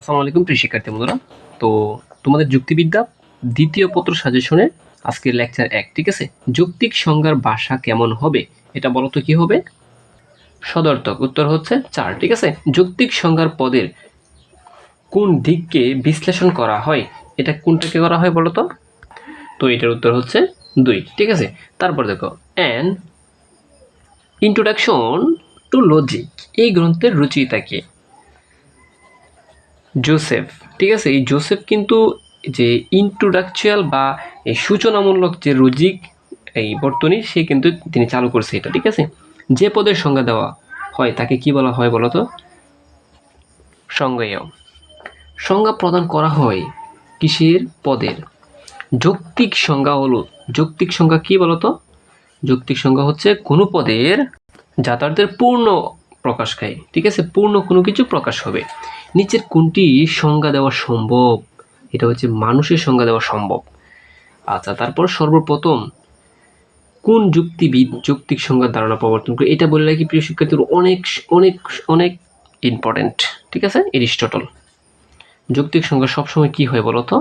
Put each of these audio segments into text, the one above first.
আসসালামু আলাইকুম প্রিয় শিক্ষার্থী বন্ধুরা। তো তোমাদের যুক্তিবিদ্যা দ্বিতীয় পত্র সাজেশনে আজকের লেকচার 1, ঠিক আছে? যৌক্তিক সংজ্ঞার ভাষা কেমন হবে এটা বলো তো কি হবে? সদর্থক। উত্তর হচ্ছে 4, ঠিক আছে? যৌক্তিক সংজ্ঞার পদের কোন দিককে বিশ্লেষণ করা হয়, এটা কোনটাকে করা হয় বলো তো? তো এটার উত্তর হচ্ছে 2, ঠিক আছে? তারপর দেখো অ্যান ইন্ট্রোডাকশন টু লজিক, এই গ্রন্থের রচয়িতা কে? জোসেফ, ঠিক আছে? এই জোসেফ কিন্তু যে ইন্ট্রোডাকচুয়াল বা এই সূচনামূলক যে লজিক এই বর্তনী সে কিন্তু তিনি চালু করছে এটা, ঠিক আছে? যে পদের সংজ্ঞা দেওয়া হয় তাকে কি বলা হয় বলো তো? সংজ্ঞেয়। সংজ্ঞা প্রদান করা হয় কিসের পদের? যৌক্তিক সংজ্ঞা হলো, যৌক্তিক সংজ্ঞা কি বলতো? যৌক্তিক সংজ্ঞা হচ্ছে কোনো পদের যাতায়াতের পূর্ণ প্রকাশকারী, ঠিক আছে? পূর্ণ কোনো কিছু প্রকাশ হবে। নিচের কোনটি সংজ্ঞা দেওয়া সম্ভব? এটা হচ্ছে মানুষের সংজ্ঞা দেওয়া সম্ভব। আচ্ছা, তারপর সর্বপ্রথম কোন যুক্তিবিদ যৌক্তিক সংজ্ঞার ধারণা প্রবর্তন করে? এটা বলে রাখি প্রিয় শিক্ষার্থীরা, অনেক অনেক অনেক ইম্পর্টেন্ট, ঠিক আছে? এরিস্টটল। যৌক্তিক সংজ্ঞা সবসময় কি হয় বলতো?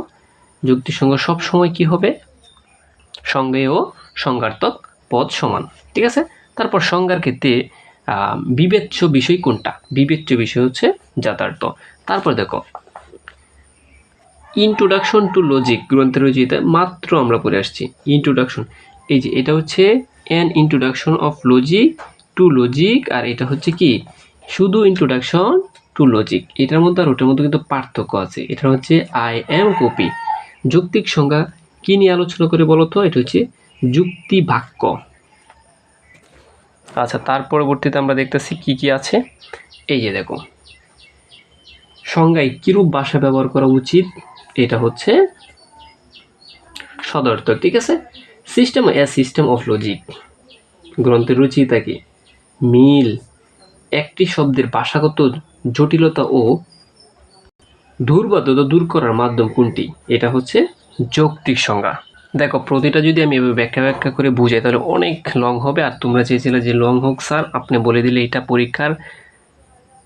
যৌক্তিক সংজ্ঞা সবসময় কি হবে? সংজ্ঞেয় সংজ্ঞার্থক পদ সমান, ঠিক আছে? তারপর সংজ্ঞার ক্ষেত্রে বিবেচ্য বিষয় কোনটা? বিবেচ্য বিষয় হচ্ছে যথার্থ। তারপর দেখো ইন্ট্রোডাকশন টু লজিক গ্রন্থের রচয়িতা মাত্র আমরা পড়ে আসছি ইন্ট্রোডাকশন। এই যে এটা হচ্ছে an introduction of logic to logic, আর এটা হচ্ছে কি শুধু ইন্ট্রোডাকশন টু লজিক। এটার মধ্যে আর ওটার মধ্যে কিন্তু পার্থক্য আছে। এটা হচ্ছে আই এম কপি। যৌক্তিক সংজ্ঞা কি নিয়ে আলোচনা করে বলতো? এটা হচ্ছে যুক্তি বাক্য। আচ্ছা, তার পরবর্তীতে আমরা দেখতেছি কি কি আছে। এই যে দেখো সংজ্ঞায় কিরূপ ভাষা ব্যবহার করা উচিত, এটা হচ্ছে সদর্থক, ঠিক আছে? System a system of logic গ্রন্থের রচয়িতা কি? মিল একটি শব্দের ভাষাগত জটিলতা ও দুর্বোধ্যতা দূর করার মাধ্যম কোনটি? এটা হচ্ছে যৌক্তিক সংজ্ঞা। দেখো প্রতিটা যদি আমি এভাবে ব্যাখ্যা করে বুঝাই তাহলে অনেক লং হবে, আর তোমরা চেয়েছিলে যে লং হোক স্যার, আপনি বলে দিলে এটা পরীক্ষার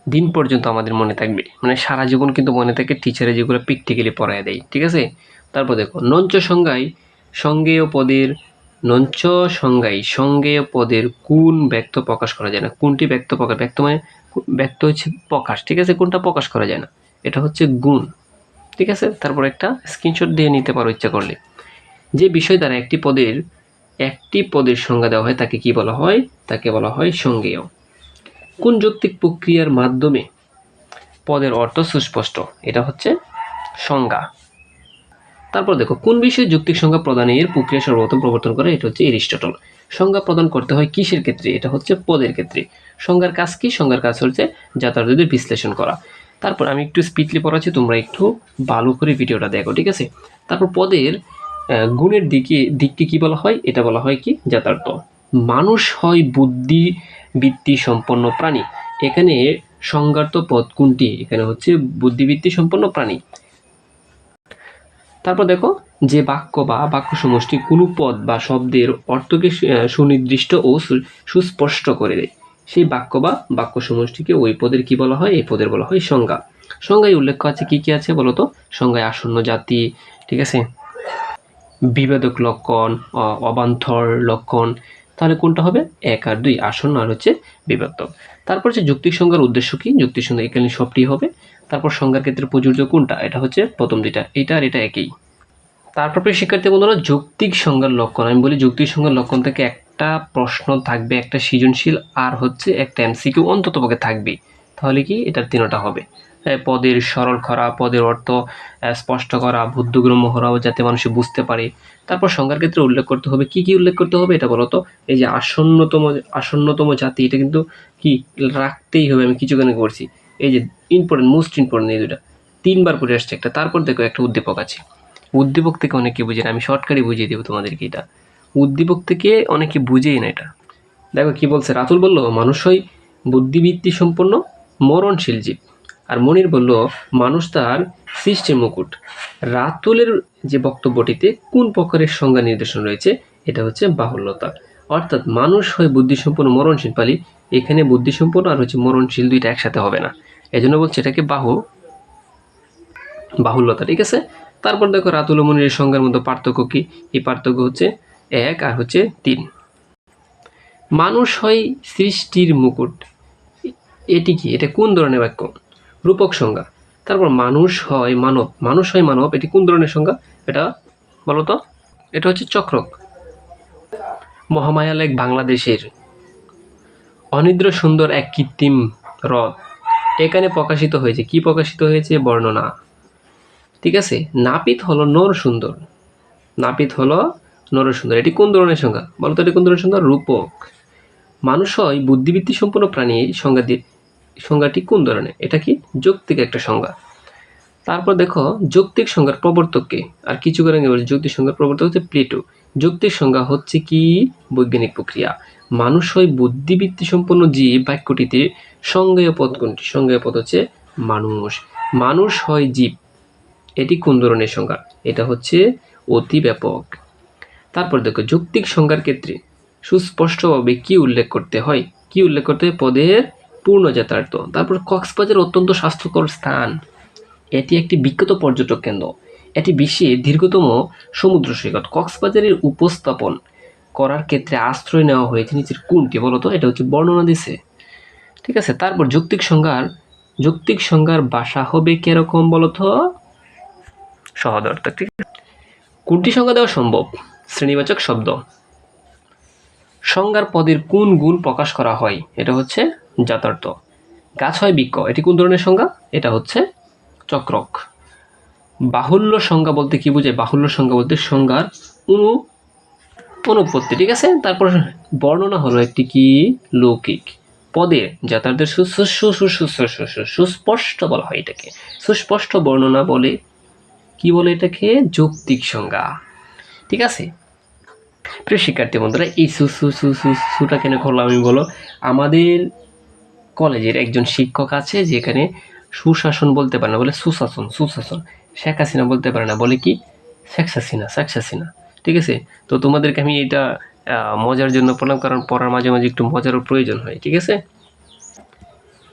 দিন পর্যন্ত আমাদের মনে থাকবে, মানে সারা জীবন কিন্তু মনে থাকে, টিচারে যেগুলো প্র্যাকটিক্যালি পড়ায় দেয়, ঠিক আছে? তারপর দেখো নঞ্চ সংজ্ঞায় সংজ্ঞেয় পদের নঞ্চ সংজ্ঞায় সংজ্ঞেয় পদের কোন ব্যক্ত প্রকাশ করা যায় না? কোনটি ব্যক্ত প্রকাশ? ব্যক্ত মানে ব্যক্ত হচ্ছে প্রকাশ, ঠিক আছে? কোনটা প্রকাশ করা যায় না? এটা হচ্ছে গুণ, ঠিক আছে? তারপর একটা স্ক্রিনশট দিয়ে নিতে পারো ইচ্ছা করলে। যে বিষয় দ্বারা একটি পদের সংজ্ঞা দেওয়া হয় তাকে কি বলা হয়? তাকে বলা হয় সংজ্ঞেয়। কোন যৌক্তিক প্রক্রিয়ার মাধ্যমে পদের অর্থ সুস্পষ্ট? এটা হচ্ছে সংজ্ঞা। তারপর দেখো কোন বিষয়ে যৌক্তিক সংজ্ঞা প্রদানের প্রক্রিয়া সর্বপ্রথম প্রবর্তন করে? এটা হচ্ছে এরিস্টটল। সংজ্ঞা প্রদান করতে হয় কিসের ক্ষেত্রে? এটা হচ্ছে পদের ক্ষেত্রে। সংজ্ঞার কাজ কি? সংজ্ঞার কাজ হচ্ছে যাতায়াতের বিশ্লেষণ করা। তারপর আমি একটু স্পিডলি পড়াচ্ছি, তোমরা একটু ভালো করে ভিডিওটা দেখো, ঠিক আছে? তারপর পদের গুণের দিকটি কি বলা হয়? এটা বলা হয় কি যথার্থ। মানুষ হয় বুদ্ধিবৃত্তি সম্পন্ন প্রাণী। এখানে সংজ্ঞার্থ পদ কোনটি? এখানে হচ্ছে বুদ্ধিবৃত্তি সম্পন্ন প্রাণী। তারপর দেখো যে বাক্য বা বাক্য সমষ্টি কোনো পদ বা শব্দের অর্থকে সুনির্দিষ্ট ও সুস্পষ্ট করে দেয়, সেই বাক্য বা বাক্য সমষ্টিকে ওই পদের কি বলা হয়? এই পদের বলা হয় সংজ্ঞা। সংজ্ঞায় উল্লেখ আছে কি কি আছে বলতো? সংজ্ঞায় আসন্ন জাতি, ঠিক আছে, বিভেদক লক্ষণ, অবান্তর লক্ষণ। তাহলে কোনটা হবে? 1 আর 2, আসন্ন আর হচ্ছে বিভেদক। তারপর হচ্ছে যৌক্তিক সংজ্ঞার উদ্দেশ্য কি? যৌক্তিক সংজ্ঞা এখানে সবটি হবে। তারপর সংজ্ঞার ক্ষেত্রে প্রযোজ্য কোনটা? এটা হচ্ছে প্রথম দুইটা, এটা আর এটা একই। তারপর প্রিয় শিক্ষার্থী বন্ধুরা যৌক্তিক সংজ্ঞার লক্ষণ, আমি বলি যৌক্তিক সংজ্ঞার লক্ষণ থেকে একটা প্রশ্ন থাকবে, একটা সৃজনশীল, আর হচ্ছে একটা এমসিকিউ অন্ততপক্ষে থাকবে। তাহলে কি এটার তিনটা হবে। পদের সরল করা, পদের অর্থ স্পষ্ট করা, বুদ্ধিগ্রাম্য হওয়া যাতে মানুষ বুঝতে পারে। তারপর সংজ্ঞার ক্ষেত্রে উল্লেখ করতে হবে, কি কি উল্লেখ করতে হবে এটা বলতো? এই যে আসন্নতম জাতি, এটা কিন্তু কি রাখতেই হবে, আমি কিছুখানে করছি। এই যে ইম্পর্টেন্ট, মোস্ট ইম্পর্টেন্ট, এই দুটা 3বার পড়ে আসছে একটা। তারপর দেখো একটা উদ্দীপক আছে। উদ্দীপক থেকে অনেকে বুঝে না, আমি শর্টকাটে বুঝিয়ে দেবো তোমাদেরকে এটা। উদ্দীপক থেকে অনেকে বুঝেই না এটা। দেখো কি বলছে, রাতুল বলল মানুষ হয় বুদ্ধিবৃত্তি সম্পন্ন মরণশীল জীব, আর মনির বলল মানুষ তার সৃষ্টির মুকুট। রাতুলের যে বক্তব্যটিতে কোন প্রকারের সংজ্ঞা নির্দেশন রয়েছে? এটা হচ্ছে বাহুল্যতা। অর্থাৎ মানুষ হয় বুদ্ধিসম্পন্ন মরণশীল পালি, এখানে বুদ্ধিসম্পন্ন আর হচ্ছে মরণশীল দুইটা একসাথে হবে না, এজন্য বলছে এটাকে বাহু বাহুল্যতা, ঠিক আছে। তারপর দেখো রাতুল ও মনিরের সংজ্ঞার মধ্যে পার্থক্য কি? এই পার্থক্য হচ্ছে 1 আর হচ্ছে 3। মানুষ হয় সৃষ্টির মুকুট, এটি কি? এটা কোন ধরনের বাক্য? রূপক সংজ্ঞা। তারপর মানুষ হয় মানব, মানুষ হয় মানব, এটি কোন ধরনের সংজ্ঞা? এটা বলো তো। এটা হচ্ছে চক্রক। মহামায়া লেক বাংলাদেশের অনিদ্র সুন্দর এক কৃত্রিম হ্রদ, এখানে প্রকাশিত হয়েছে। কি প্রকাশিত হয়েছে? বর্ণনা, ঠিক আছে। নাপিত হলো নর সুন্দর, নাপিত হলো নর সুন্দর, এটি কোন ধরনের সংজ্ঞা? বলতো এটি কোন ধরনের সংজ্ঞা? রূপক। মানুষ হয় বুদ্ধিবৃত্তি সম্পন্ন প্রাণী, সংজ্ঞাটি কোন ধরনের? এটা কি? যৌক্তিক একটা সংজ্ঞা। তারপর দেখো যৌক্তিক সংজ্ঞার প্রবর্তক কে? আর কিছু করে যৌক্তিক সংজ্ঞার প্রবর্তক হচ্ছে প্লেটো। যৌক্তিক সংজ্ঞা হচ্ছে কি? বৈজ্ঞানিক প্রক্রিয়া। মানুষ হয় বুদ্ধিবৃত্তি সম্পন্ন জীব, বাক্যটিতে সংজ্ঞেয় পদ কোনটি? সংজ্ঞেয় পদ হচ্ছে মানুষ। মানুষ হয় জীব, এটি কোন ধরনের সংজ্ঞা? এটা হচ্ছে অতি ব্যাপক। তারপর দেখো যৌক্তিক সংজ্ঞার ক্ষেত্রে সুস্পষ্টভাবে কি উল্লেখ করতে হয়? কি উল্লেখ করতে হয়? পদের পূর্ণ যথার্থ। তারপর কক্সবাজার অত্যন্ত স্বাস্থ্যকর স্থান, এটি একটি বিখ্যাত পর্যটক কেন্দ্র, এটি বিশ্বের দীর্ঘতম সমুদ্র সৈকত। কক্সবাজারের উপস্থাপন করার ক্ষেত্রে আশ্রয় নেওয়া হয়েছে নিচের কোনটি? বলতো। এটা হচ্ছে বর্ণনা দিছে, ঠিক আছে। তারপর যৌক্তিক সংজ্ঞার ভাষা হবে কিরকম বলতো? সহজ, ঠিক আছে। কোনটি সংজ্ঞা দেওয়া সম্ভব? শ্রেণীবাচক শব্দ। সংজ্ঞার পদের কোন গুণ প্রকাশ করা হয়? এটা হচ্ছে যথার্থ। গাছ হয় বৃক্ষ, এটি কোন ধরনের সংজ্ঞা? এটা হচ্ছে চক্রক। বাহুল্য সংজ্ঞা বলতে কি বোঝায়? বাহুল্য সংজ্ঞা বলতে সংজ্ঞার অনুপত্তি, ঠিক আছে। তারপর বর্ণনা হলো একটি কি? লৌকিক। পদের যথার্থের সুস্পষ্ট বলা হয় এটাকে, সুস্পষ্ট বর্ণনা বলে কি বলে? এটাকে যৌক্তিক সংজ্ঞা, ঠিক আছে। প্রিয় শিক্ষার্থী বন্ধুরা, এই সুটা কেন করলাম আমি বলো? আমাদের কলেজের একজন শিক্ষক আছে যেখানে সুশাসন বলতে পারে না, বলে সুশাসন। শেখ হাসিনা বলতে পারে না, বলে কি? শেখ হাসিনা, ঠিক আছে। তো তোমাদেরকে আমি এটা মজার জন্য পড়লাম, কারণ পড়ার মাঝে মাঝে একটু মজারও প্রয়োজন হয়, ঠিক আছে।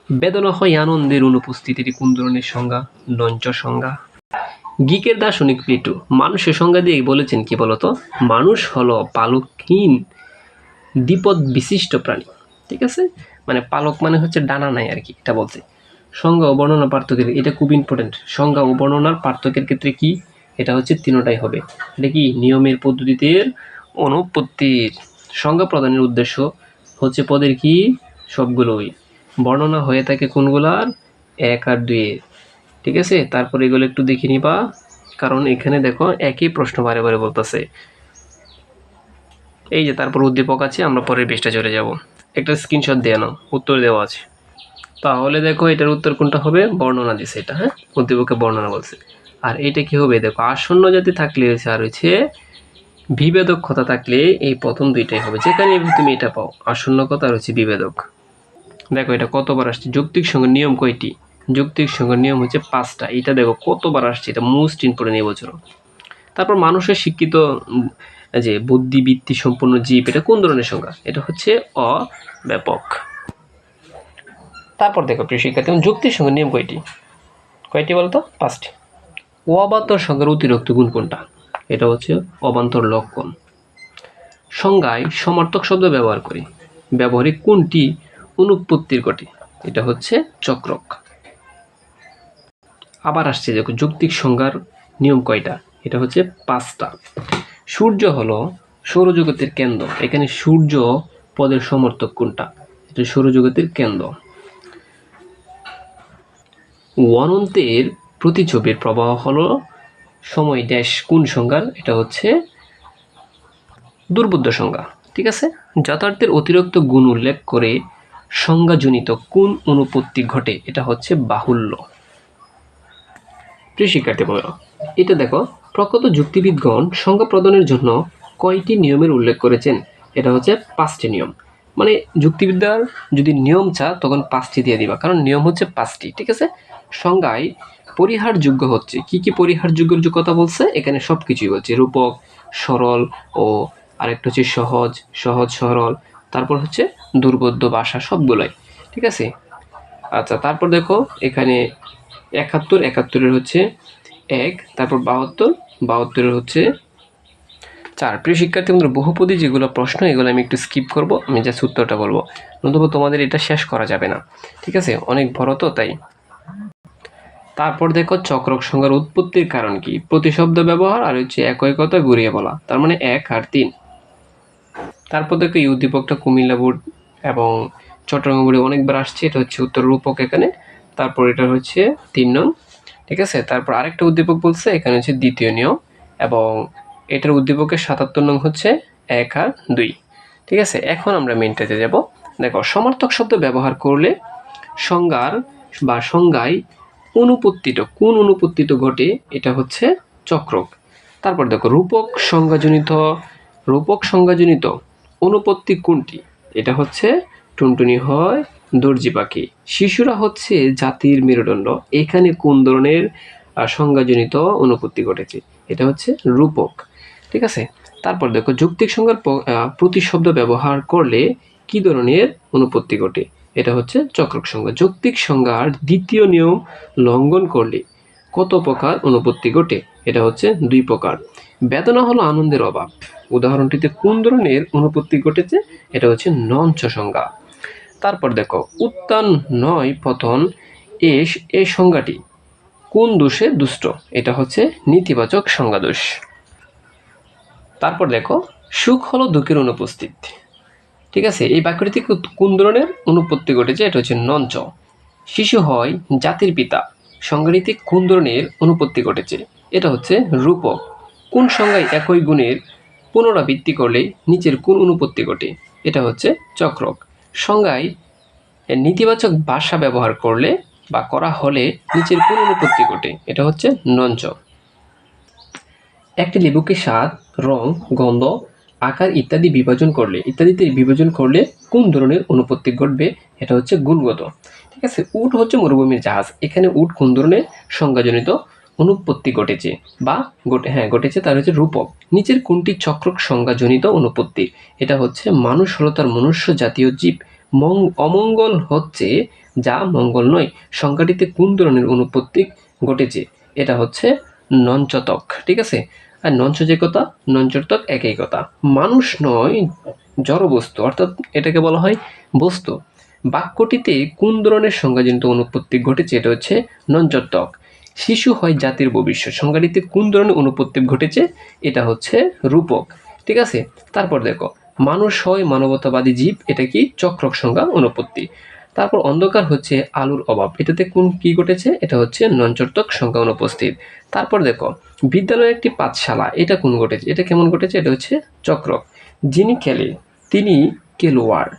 বেদনা হয় আনন্দের অনুপস্থিতির কোন ধরনের সংজ্ঞা? লঞ্চ সংজ্ঞা। গ্রিকের দার্শনিক প্লেটো মানুষের সংজ্ঞা দিয়ে বলেছেন কি বলতো? মানুষ হলো পালকহীন দ্বিপদ বিশিষ্ট প্রাণী, ঠিক আছে। মানে পালক মানে হচ্ছে ডানা নাই আর কি, এটা বলছে। সংজ্ঞা ও বর্ণনা পার্থক্যের, এটা খুব ইম্পর্টেন্ট। সংজ্ঞা ও বর্ণনার পার্থক্যের ক্ষেত্রে কি? এটা হচ্ছে তিনটাই হবে। এটা কি? নিয়মের পদ্ধতিতে অনুপত্তির। সংজ্ঞা প্রদানের উদ্দেশ্য হচ্ছে পদের কি? সবগুলোই। বর্ণনা হয়ে থাকে কোনগুলার? 1 আর 2 এর, ঠিক আছে। তারপর এগুলো একটু দেখে নিবা, কারণ এখানে দেখো একই প্রশ্ন বারে বারে বলতেছে। এই যে তারপর উদ্দীপক আছে, আমরা পরের পৃষ্ঠা চলে যাব। একটা স্ক্রিনশট দিয়ে নাও, উত্তর দেওয়া আছে। তাহলে দেখো এটার উত্তর কোনটা হবে? বর্ণনা দিছে এটা, হ্যাঁ, উদ্দীপকে বর্ণনা বলছে। আর এটা কি হবে? দেখো আসন্ন জাতি থাকলে হয়েছে, আর হচ্ছে বিভেদক কথা থাকলে এই প্রথম দুইটাই হবে, যেখানে তুমি এটা পাও, আসন্ন কথা আর হচ্ছে বিভেদক। দেখো এটা কতবার আসছে? যৌক্তিক সংজ্ঞার নিয়ম কয়টি? যৌক্তিক সংজ্ঞার নিয়ম হচ্ছে 5টা। এটা দেখো কতবার আসছে, এটা মোস্ট ইম্পর্টেন্ট এই বছর। তারপর মানুষের শিক্ষিত যে বুদ্ধিবৃত্তি সম্পন্ন জীব, এটা কোন ধরনের সংজ্ঞা? এটা হচ্ছে অব্যাপক। তারপর দেখো প্রিয় শিক্ষার্থী, যুক্তির সংজ্ঞার নিয়ম কয়টি বলতো? 5টি। অবান্তর সংজ্ঞার অতিরিক্ত গুণ কোনটা? এটা হচ্ছে অবান্তর লক্ষণ। সংজ্ঞায় সমার্থক শব্দ ব্যবহার করি, ব্যবহারিক কোনটি অনুপত্তির ঘটে? এটা হচ্ছে চক্রক। আবার আসছে দেখো যৌক্তিক সংজ্ঞার নিয়ম কয়টা? এটা হচ্ছে 5টা। সূর্য হলো সৌরজগতের কেন্দ্র, এখানে সূর্য পদের সমর্থক কোনটা? এটা সৌরজগতের কেন্দ্র। অনন্তের প্রতিছবির প্রবাহ হলো সময় ড্যাশ কোন সংজ্ঞার? এটা হচ্ছে দুর্বোধ্য সংজ্ঞা, ঠিক আছে। যথার্থের অতিরিক্ত গুণ উল্লেখ করে সংজ্ঞাজনিত কোন অনুপত্তি ঘটে? এটা হচ্ছে বাহুল্য। প্রিয় শিক্ষার্থী বন্ধুরা, এটা দেখো প্রকৃত যুক্তিবিদগণ সংজ্ঞা প্রদানের জন্য কয়টি নিয়মের উল্লেখ করেছেন? এটা হচ্ছে 5টি নিয়ম। মানে যুক্তিবিদ্যার যদি নিয়ম চা তখন 5টি দিয়ে দিবা, কারণ নিয়ম হচ্ছে 5টি, ঠিক আছে। সংজ্ঞায় পরিহারযোগ্য হচ্ছে কি কি? পরিহারযোগ্যের যে কথা বলছে এখানে সব কিছুই বলছে, রূপক, সরল ও আরেকটা হচ্ছে সহজ, সরল, তারপর হচ্ছে দুর্বোধ্য ভাষা, সবগুলাই, ঠিক আছে। আচ্ছা, তারপর দেখো এখানে 71 71-এর হচ্ছে 1, তারপর 72, 72 হচ্ছে 4। প্রিয় শিক্ষার্থী বন্ধুরা, বহুপদী যেগুলো প্রশ্ন এগুলো আমি একটু স্কিপ করব, আমি জাস্ট উত্তরটা বলবো, নতুবা তোমাদের এটা শেষ করা যাবে না, ঠিক আছে, অনেক বড় তো তাই। তারপর দেখো চক্রক সংজ্ঞার উৎপত্তির কারণ কি, প্রতিশব্দ ব্যবহার আর হচ্ছে একই কথা ঘুরিয়ে বলা, তার মানে 1 আর 3। তারপর দেখো এই উদ্দীপকটা কুমিল্লা বোর্ড এবং চট্টগ্রাম বোর্ডে অনেকবার আসছে, এটা হচ্ছে উত্তর রূপক এখানে। তারপর এটা হচ্ছে 3 নং, ঠিক আছে। তারপর আরেকটা উদ্দীপক বলছে এখানে হচ্ছে দ্বিতীয় নিয়ম, এবং এটার উদ্দীপকের 77 নং হচ্ছে 1 আর 2, ঠিক আছে। এখন আমরা মেনটাতে যাব। দেখো সমার্থক শব্দ ব্যবহার করলে সংজ্ঞার বা সংজ্ঞায় অনুপত্তিটা কোন অনুপত্তিটা ঘটে, এটা হচ্ছে চক্রক। তারপর দেখো রূপক সংজ্ঞাজনিত অনুপত্তি কোনটি, এটা হচ্ছে টুনটুনি হয় দর্জি পাখি। শিশুরা হচ্ছে জাতির মেরুদণ্ড, এখানে কোন ধরনের সংজ্ঞাজনিত অনুপত্তি ঘটেছে, এটা হচ্ছে রূপক, ঠিক আছে। তারপর দেখো যৌক্তিক সংজ্ঞার প্রতিশব্দ ব্যবহার করলে কি ধরনের অনুপত্তি ঘটে, এটা হচ্ছে চক্রক সংজ্ঞা। যৌক্তিক সংজ্ঞার দ্বিতীয় নিয়ম লঙ্ঘন করলে কত প্রকার অনুপত্তি ঘটে, এটা হচ্ছে 2 প্রকার। বেদনা হলো আনন্দের অভাব, উদাহরণটিতে কোন ধরনের অনুপত্তি ঘটেছে, এটা হচ্ছে নঞ্চ সংজ্ঞা। তারপর দেখো উত্থান নয় পতন এই সংজ্ঞাটি কোন দোষে দুষ্ট, এটা হচ্ছে নেতিবাচক সংজ্ঞা দোষ। তারপর দেখো সুখ হলো দুঃখের অনুপস্থিত, ঠিক আছে, এই বাক্যটি থেকে কোন ধরনের অনুপত্তি ঘটেছে, এটা হচ্ছে নঞ্চ। শিশু হয় জাতির পিতা সংজ্ঞাটিতে কোন ধরনের অনুপত্তি ঘটেছে, এটা হচ্ছে রূপক। কোন সংজ্ঞায় একই গুণের পুনরাবৃত্তি করলে নিচের কোন অনুপত্তি ঘটে, এটা হচ্ছে চক্রক। সংজ্ঞায় নেতিবাচক ভাষা ব্যবহার করলে বা করা হলে নিচের কোন অনুপত্তি ঘটে, এটা হচ্ছে নঞ্চ। একটি লেবুকে স্বাদ, রং, গন্ধ, আকার ইত্যাদিতে বিভাজন করলে কোন ধরনের অনুপত্তি ঘটবে, এটা হচ্ছে গুণগত, ঠিক আছে। উট হচ্ছে মরুভূমির জাহাজ, এখানে উট কোন ধরনের সংজ্ঞাজনিত অনুপত্তি ঘটেছে বা ঘটেছে, তার হচ্ছে রূপক। নিচের কোনটি চক্রক সংজ্ঞাজনিত অনুপত্তি, এটা হচ্ছে মানুষ হলো তার মনুষ্য জাতীয় জীব, অমঙ্গল হচ্ছে যা মঙ্গল নয়, সংজ্ঞাটিতে কোন ধরনের অনুপত্তি ঘটেছে, এটা হচ্ছে নঞ্চতক, ঠিক আছে। আর নঞ্চ যে কথা, নঞ্চতক একই কথা। মানুষ নয় জড় বস্তু, অর্থাৎ এটাকে বলা হয় বস্তু। বাক্যটিতে কোন ধরনের সংজ্ঞাজনিত অনুপত্তি ঘটেছে, এটা হচ্ছে নঞ্চতক। শিশু হয় জাতির ভবিষ্যৎ সংজ্ঞাটিতে কোন ধরনের অনুপত্তি ঘটেছে, এটা হচ্ছে রূপক, ঠিক আছে। তারপর দেখো মানুষ হয় মানবতাবাদী জীব, এটা কি চক্রক সংজ্ঞা অনুপত্তি। তারপর অন্ধকার হচ্ছে আলোর অভাব, এটাতে কি ঘটেছে, এটা হচ্ছে নঞ্চর্তক সংজ্ঞা অনুপস্থিত। তারপর দেখো বিদ্যালয়ে একটি পাঠশালা, এটা কোন ঘটেছে, এটা কেমন ঘটেছে, এটা হচ্ছে চক্রক। যিনি খেলে তিনি খেলোয়াড়,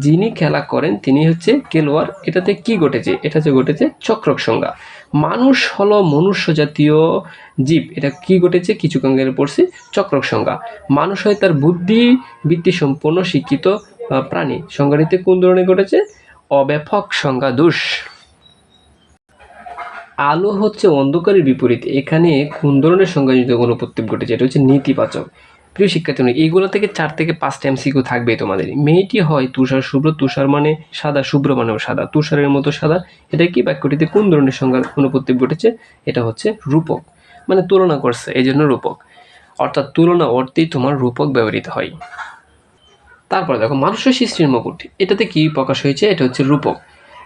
যিনি খেলা করেন তিনি হচ্ছে খেলোয়াড়, এটাতে কি ঘটেছে, এটা যে ঘটেছে চক্রক সংজ্ঞা। মানুষ হলো মনুষ্য জাতীয় জীব, এটা কি ঘটেছে কিছুক্ষণ আগে পড়ছি, চক্রক সংজ্ঞা। মানুষ হয় তার বুদ্ধি বৃত্তি সম্পন্ন শিক্ষিত প্রাণী, সংজ্ঞাটিতে কোন ধরনের ঘটেছে, অব্যাপক সংজ্ঞা দোষ। আলো হচ্ছে অন্ধকারের বিপরীত, এখানে কোন ধরনের সংজ্ঞাজনিত অনুপত্তি ঘটেছে, এটা হচ্ছে নেতিবাচক। প্রিয় শিক্ষার্থী, এইগুলো থেকে 4 থেকে 5টা এমসিকিউ থাকবে তোমাদের। মেয়েটি হয় তুষার শুভ্র, তুষার মানে সাদা, শুভ্র মানেও সাদা, তুষারের মতো সাদা, এটা কি বাক্যটিতে কোন ধরনের সংজ্ঞার অনুপত্তি ঘটেছে, এটা হচ্ছে রূপক, মানে তুলনা করছে এই জন্য রূপক, অর্থাৎ তুলনা অর্থেই তোমার রূপক ব্যবহৃত হয়। তারপর দেখো মানুষের সৃষ্টির মুকুট, এটাতে কি প্রকাশ হয়েছে, এটা হচ্ছে রূপক।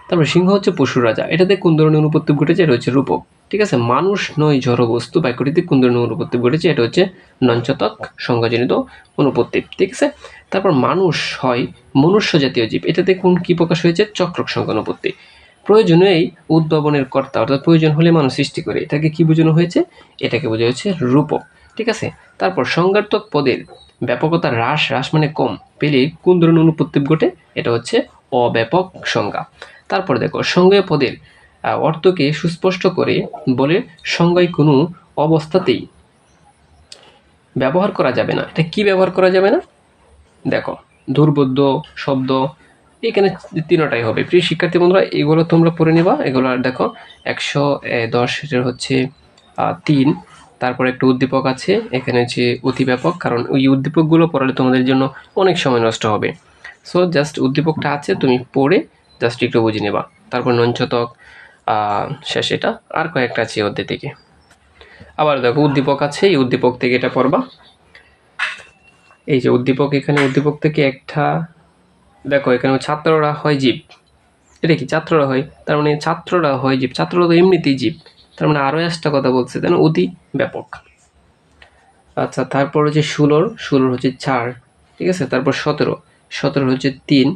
তারপর সিংহ হচ্ছে পশুর রাজা, এটাতে কোন ধরনের অনুপত্তি ঘটেছে, এটা হচ্ছে রূপক, ঠিক আছে। মানুষ নয় জড় বস্তু বাক্যটিতে কোন ধরনের অনুপত্তি ঘটেছে, এটা হচ্ছে নঞ্চতক সংজ্ঞাজনিত অনুপত্তি, ঠিক আছে। তারপর মানুষ হয় মনুষ্য জাতীয় জীব, এটাতে কি প্রকাশ হয়েছে, চক্রক সংজ্ঞা অনুপত্তি। প্রয়োজনেই উদ্ভাবনের কর্তা, অর্থাৎ প্রয়োজন হলে মানুষ সৃষ্টি করে, এটাকে কি বোঝানো হয়েছে, এটাকে বোঝা হচ্ছে রূপক, ঠিক আছে। তারপর সংজ্ঞার্থক পদের ব্যাপকতা হ্রাস মানে কম পেলে কোন ধরনের অনুপত্তি ঘটে, এটা হচ্ছে অব্যাপক সংজ্ঞা। তারপর দেখো সংজ্ঞা পদের অর্থকে সুস্পষ্ট করে বলে সংজ্ঞায় কোনো অবস্থাতেই ব্যবহার করা যাবে না, এটা কি ব্যবহার করা যাবে না, দেখো দুর্বোধ্য শব্দ, এখানে 3টাই হবে। প্রিয় শিক্ষার্থী বন্ধুরা, এগুলো তোমরা পড়ে নেবা, এগুলো দেখো 110 হচ্ছে 3। তারপর একটা উদ্দীপক আছে, এখানে হচ্ছে অতিব্যাপক, কারণ ওই উদ্দীপকগুলো পড়ালে তোমাদের জন্য অনেক সময় নষ্ট হবে। সো জাস্ট উদ্দীপকটা আছে, তুমি পড়ে জাস্ট একটু বুঝে নেবা। তারপর নঞ্চতক শেষ, এটা আর কয়েকটা আছে অধ্যায় থেকে। আবার দেখো উদ্দীপক আছে, এই উদ্দীপক থেকে এটা পড়বা। এই যে উদ্দীপক, এখানে উদ্দীপক থেকে একটা দেখো, এখানে ছাত্ররা হয় জীব, এটা কি ছাত্ররা হয়, তার মানে ছাত্ররা হয় জীব, ছাত্ররা তো এমনিতেই জীব, তার মানে আরো একটা কথা বলছে, তাই না, অতি ব্যাপক। আচ্ছা, তারপর হচ্ছে 16 হচ্ছে 4, ঠিক আছে। তারপর 17 হচ্ছে 3,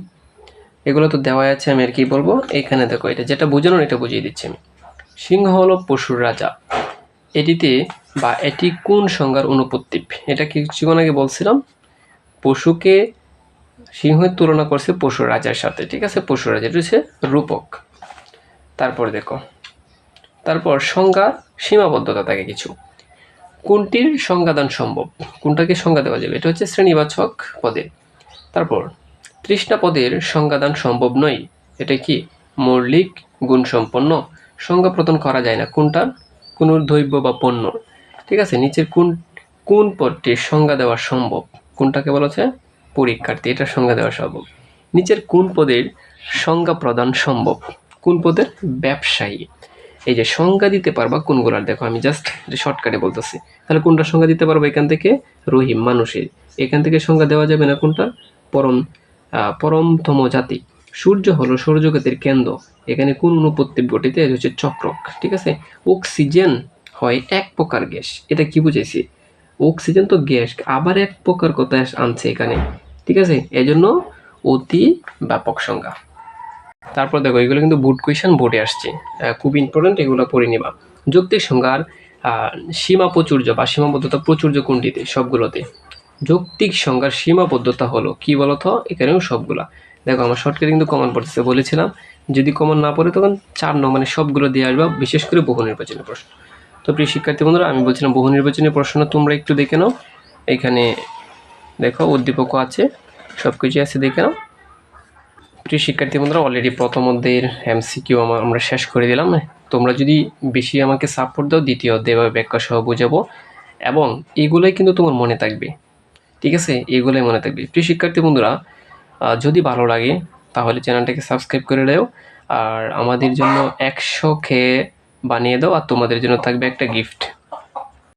এগুলো তো দেওয়া আছে, আমি আর কি বলবো। এখানে দেখো, এটা যেটা বোঝানো এটা বুঝিয়ে দিচ্ছি আমি। সিংহ হলো পশুর রাজা, এটিতে বা এটি কোন সংজ্ঞার অনুপত্তি, এটা কিছুক্ষণ আগে বলছিলাম, পশুকে সিংহের তুলনা করছে পশুর রাজার সাথে, ঠিক আছে, পশুর রাজা, এটা হচ্ছে রূপক। তারপর দেখো, তারপর সংজ্ঞা, সীমাবদ্ধতা থাকে কিছু, কোনটির সংজ্ঞাদান সম্ভব, কোনটাকে সংজ্ঞা দেওয়া যাবে, এটা হচ্ছে শ্রেণীবাচক পদে। তারপর তৃষ্ণা পদের সংজ্ঞাদান সম্ভব নয়, এটা কি মৌলিক গুণসম্পন্ন, সংজ্ঞা প্রদান করা যায় না কোনটার, কোন দ্রব্য বা পণ্য, ঠিক আছে। নিচের কোন কোন পদটির সংজ্ঞা দেওয়া সম্ভব, কোনটাকে বলা হচ্ছে পরীক্ষার্থী, এটার সংজ্ঞা দেওয়া সম্ভব। নিচের কোন পদের সংজ্ঞা প্রদান সম্ভব, কোন পদের ব্যবসায়ী। এই যে সংজ্ঞা দিতে পারবা কোনগুলার, দেখো আমি জাস্ট শর্টকাটে বলতেছি, তাহলে কোনটা সংজ্ঞা দিতে পারবো, এখান থেকে রহিম মানুষের, এখান থেকে সংজ্ঞা দেওয়া যাবে না কোনটা, পরমতম জাতি। সূর্য হলো সৌরজগতের কেন্দ্র, এখানে কোন অনুপত্তি ঘটিতে, এটা হচ্ছে চক্রক, ঠিক আছে। অক্সিজেন হয় এক প্রকার গ্যাস, এটা কি বুঝেছি, অক্সিজেন তো গ্যাস, আবার এক প্রকার কথা আনছে এখানে, ঠিক আছে, এজন্য অতি ব্যাপক সংজ্ঞা। তারপর দেখো, এগুলো কিন্তু বোর্ড কোয়েশ্চেন, বোর্ডে আসছে, খুব ইম্পর্টেন্ট, এগুলো পড়ে নিবা। যৌক্তিক সংজ্ঞার সীমা প্রাচুর্য বা সীমাবদ্ধতা প্রাচুর্য কোনটিতে, সবগুলোতে। যৌক্তিক সংজ্ঞার সীমাবদ্ধতা হলো কি বলতো, এখানেও সবগুলা। দেখো আমার শর্টকাটে কিন্তু কমন পড়তেছে, বলেছিলাম যদি কমন না পড়ে তখন 4 নং মানে সবগুলো দিয়ে আসবা, বিশেষ করে বহু নির্বাচনী প্রশ্ন। তো প্রিয় শিক্ষার্থী বন্ধুরা, আমি বলছিলাম বহু নির্বাচনী প্রশ্ন তোমরা একটু দেখে নাও, এখানে দেখো উদ্দীপকও আছে, সব কিছু আছে, দেখে নাও। প্রিয় শিক্ষার্থী বন্ধুরা, অলরেডি প্রথম অধ্যায়ের এমসিকিউ আমরা শেষ করে দিলাম। তোমরা যদি বেশি আমাকে সাপোর্ট দাও, দ্বিতীয় অধ্যায় এভাবে ব্যাখ্যা সহ বুঝাবো, এবং এগুলোই কিন্তু তোমার মনে থাকবে, ঠিক আছে, এগুলোই মনে থাকবে। প্রিয় শিক্ষার্থী বন্ধুরা, যদি ভালো লাগে তাহলে চ্যানেলটাকে সাবস্ক্রাইব করে দাও, আর আমাদের জন্য 100 বানিয়ে দাও, আর তোমাদের জন্য থাকবে একটা গিফট।